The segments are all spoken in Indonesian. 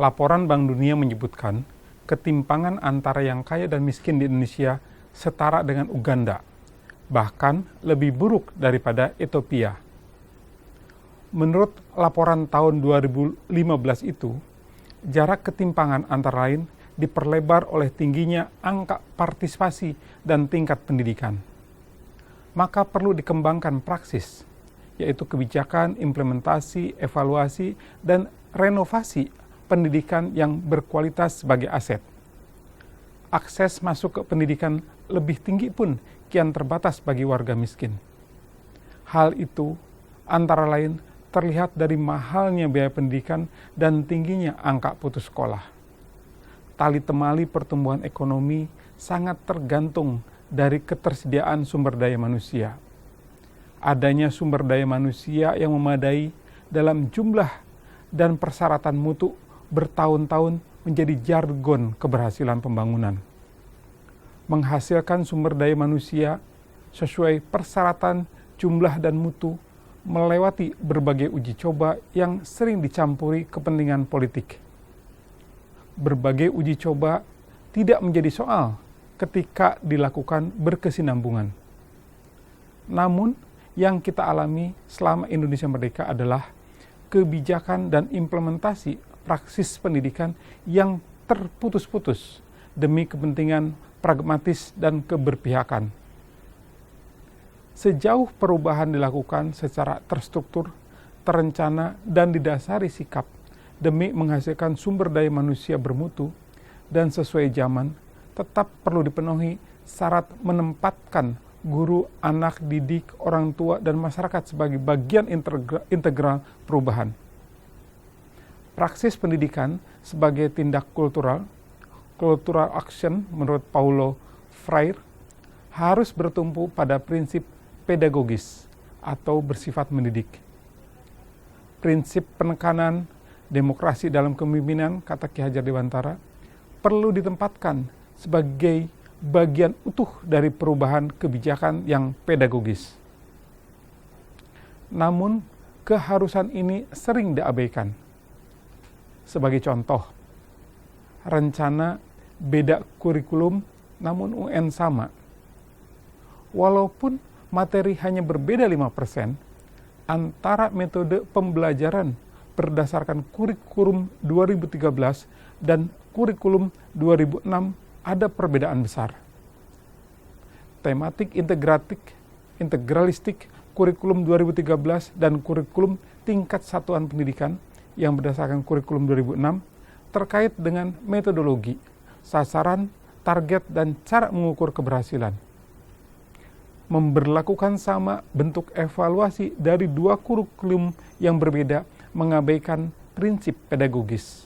Laporan Bank Dunia menyebutkan ketimpangan antara yang kaya dan miskin di Indonesia setara dengan Uganda, bahkan lebih buruk daripada Ethiopia. Menurut laporan tahun 2015 itu, jarak ketimpangan antara lain diperlebar oleh tingginya angka partisipasi dan tingkat pendidikan. Maka perlu dikembangkan praksis, yaitu kebijakan, implementasi, evaluasi, dan renovasi pendidikan yang berkualitas sebagai aset. Akses masuk ke pendidikan lebih tinggi pun kian terbatas bagi warga miskin. Hal itu antara lain terlihat dari mahalnya biaya pendidikan dan tingginya angka putus sekolah. Tali temali pertumbuhan ekonomi sangat tergantung dari ketersediaan sumber daya manusia. Adanya sumber daya manusia yang memadai dalam jumlah dan persyaratan mutu bertahun-tahun menjadi jargon keberhasilan pembangunan. Menghasilkan sumber daya manusia sesuai persyaratan jumlah dan mutu melewati berbagai uji coba yang sering dicampuri kepentingan politik. Berbagai uji coba tidak menjadi soal ketika dilakukan berkesinambungan. Namun, yang kita alami selama Indonesia merdeka adalah kebijakan dan implementasi praksis pendidikan yang terputus-putus demi kepentingan pragmatis dan keberpihakan. Sejauh perubahan dilakukan secara terstruktur, terencana, dan didasari sikap demi menghasilkan sumber daya manusia bermutu dan sesuai zaman, tetap perlu dipenuhi syarat menempatkan guru, anak didik, orang tua, dan masyarakat sebagai bagian integral perubahan. Praksis pendidikan sebagai tindak cultural action menurut Paulo Freire, harus bertumpu pada prinsip pedagogis atau bersifat mendidik. Prinsip penekanan demokrasi dalam kepemimpinan, kata Ki Hajar Dewantara, perlu ditempatkan sebagai bagian utuh dari perubahan kebijakan yang pedagogis. Namun, keharusan ini sering diabaikan. Sebagai contoh, rencana beda kurikulum namun UN sama. Walaupun materi hanya berbeda 5%, antara metode pembelajaran berdasarkan kurikulum 2013 dan kurikulum 2006 ada perbedaan besar. Tematik integralistik kurikulum 2013 dan kurikulum tingkat satuan pendidikan yang berdasarkan kurikulum 2006 terkait dengan metodologi, sasaran, target, dan cara mengukur keberhasilan. Memberlakukan sama bentuk evaluasi dari dua kurikulum yang berbeda mengabaikan prinsip pedagogis.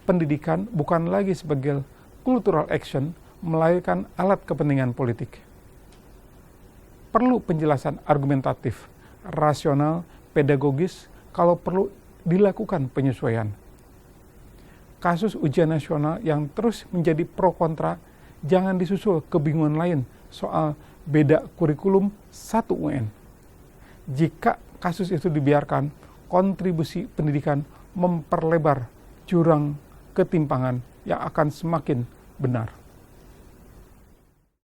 Pendidikan bukan lagi sebagai cultural action, melainkan alat kepentingan politik. Perlu penjelasan argumentatif, rasional, pedagogis, kalau perlu dilakukan penyesuaian. Kasus ujian nasional yang terus menjadi pro kontra, jangan disusul kebingungan lain soal beda kurikulum satu UN. Jika kasus itu dibiarkan, kontribusi pendidikan memperlebar jurang ketimpangan yang akan semakin benar.